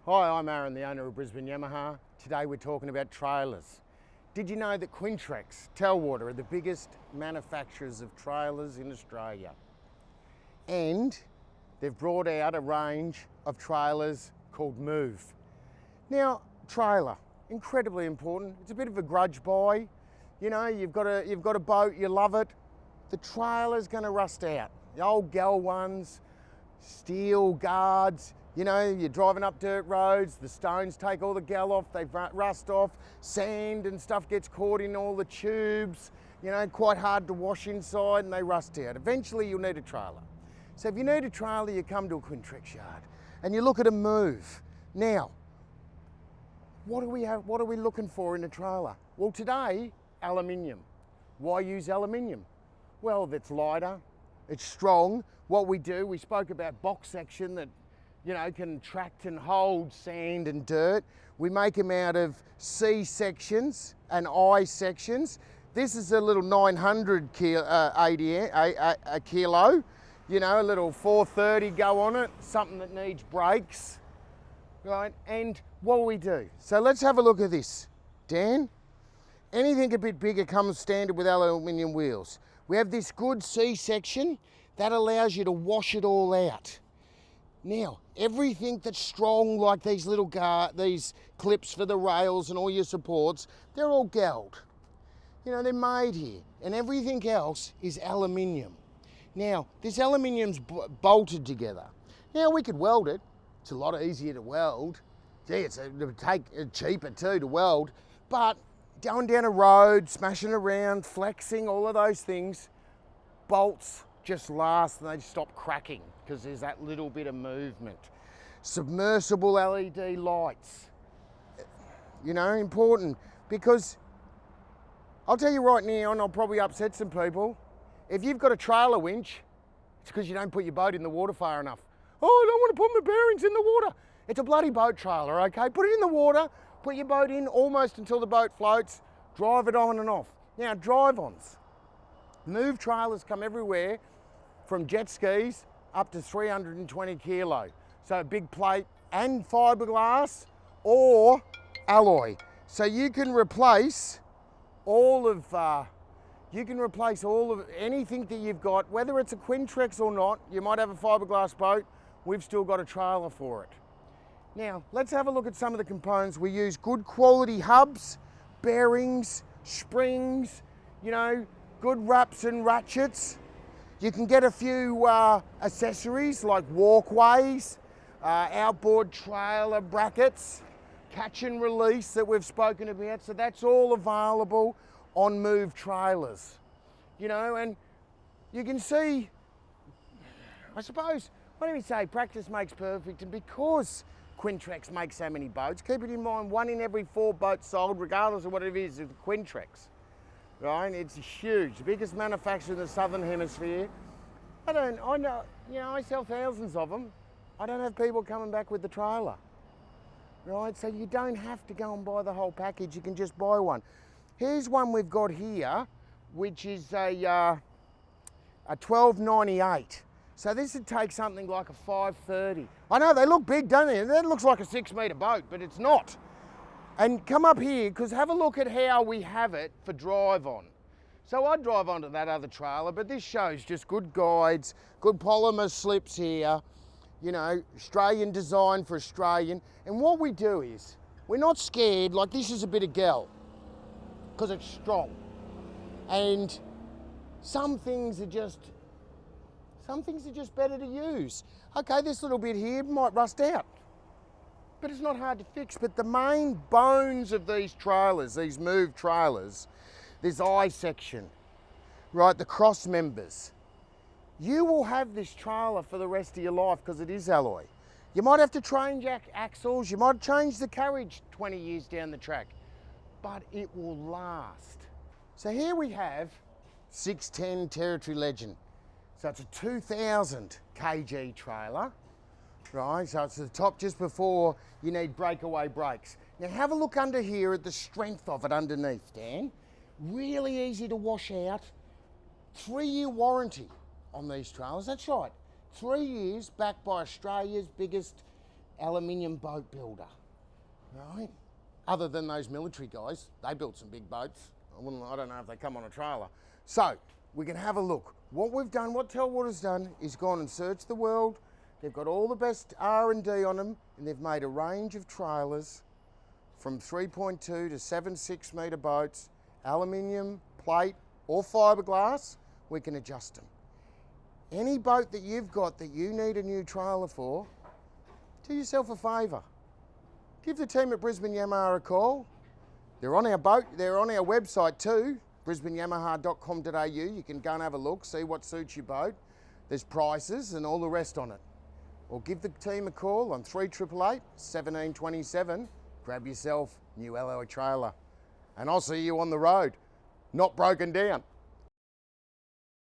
Hi, I'm Aaron, the owner of Brisbane Yamaha. Today we're talking about trailers. Did you know that Quintrex, Telwater are the biggest manufacturers of trailers in Australia? And they've brought out a range of trailers called Move. Now, trailer, incredibly important. It's a bit of a grudge buy. You know, you've got a boat, you love it. The trailer's gonna rust out. The old gal ones, steel guards, you know, you're driving up dirt roads, the stones take all the gal off, they rust off, sand and stuff gets caught in all the tubes, you know, quite hard to wash inside and they rust out. Eventually you'll need a trailer. So if you need a trailer, you come to a Quintrex yard and you look at a Move. Now, what are we looking for in a trailer? Well, today, aluminium. Why use aluminium? Well, it's lighter, it's strong. What we do, we spoke about box section that, you know, can tract and hold sand and dirt. We make them out of C sections and I sections. This is a little 900 kilo, you know, a little 430 go on it, something that needs brakes, right? And what we do, so let's have a look at this. Dan, anything a bit bigger comes standard with aluminium wheels. We have this good C section that allows you to wash it all out. Now, everything that's strong, like these these clips for the rails and all your supports, they're all gelled. You know, they're made here, and everything else is aluminium. Now, this aluminium's bolted together. Now, we could weld it. It's a lot easier to weld. Gee, it would take cheaper too to weld, but going down a road, smashing around, flexing, all of those things, bolts just last and they stop cracking because there's that little bit of movement. Submersible LED lights, you know, important, because I'll tell you right now, and I'll probably upset some people, if you've got a trailer winch, it's because you don't put your boat in the water far enough. Oh, I don't want to put my bearings in the water. It's a bloody boat trailer, okay? Put it in the water, put your boat in almost until the boat floats, drive it on and off. Now, drive-ons. Move trailers come everywhere from jet skis up to 320 kilo. So a big plate and fiberglass or alloy. So you can replace all of anything that you've got, whether it's a Quintrex or not. You might have a fiberglass boat, we've still got a trailer for it. Now, let's have a look at some of the components. We use good quality hubs, bearings, springs, you know, good wraps and ratchets. You can get a few accessories like walkways, outboard trailer brackets, catch and release that we've spoken about. So that's all available on Move trailers, you know, and you can see, I suppose, what do we say, practice makes perfect, and because Quintrex makes so many boats, keep it in mind, 1 in every 4 boats sold, regardless of what it is Quintrex. Right, it's huge, the biggest manufacturer in the Southern Hemisphere. I sell thousands of them. I don't have people coming back with the trailer. Right, so you don't have to go and buy the whole package, you can just buy one. Here's one we've got here, which is a 1298. So this would take something like a 530. I know, they look big, don't they? That looks like a 6-metre boat, but it's not. And come up here, because have a look at how we have it for drive on. So I drive onto that other trailer, but this shows just good guides, good polymer slips here, you know, Australian design for Australian. And what we do is, we're not scared, like this is a bit of gel, because it's strong. And some things are just better to use. Okay, this little bit here might rust out, but it's not hard to fix. But the main bones of these trailers, these Move trailers, this I section, right, the cross members, you will have this trailer for the rest of your life because it is alloy. You might have to change axles, you might change the carriage 20 years down the track, but it will last. So here we have 610 Territory Legend. So it's a 2,000 kg trailer, right? So it's the top just before you need breakaway brakes. Now have a look under here at the strength of it underneath, Dan. Really easy to wash out. 3-year warranty on these trailers, that's right. 3 years backed by Australia's biggest aluminium boat builder, right? Other than those military guys, they built some big boats. I don't know if they come on a trailer. So we can have a look. What we've done, what Telwater's done, is gone and searched the world. They've got all the best R&D on them, and they've made a range of trailers from 3.2 to 7.6 metre boats, aluminium, plate, or fiberglass. We can adjust them. Any boat that you've got that you need a new trailer for, do yourself a favour. Give the team at Brisbane Yamaha a call. They're on our boat, they're on our website too, brisbaneyamaha.com.au. You can go and have a look, see what suits your boat. There's prices and all the rest on it. Or give the team a call on 3888 1727. Grab yourself a new alloy trailer. And I'll see you on the road, not broken down.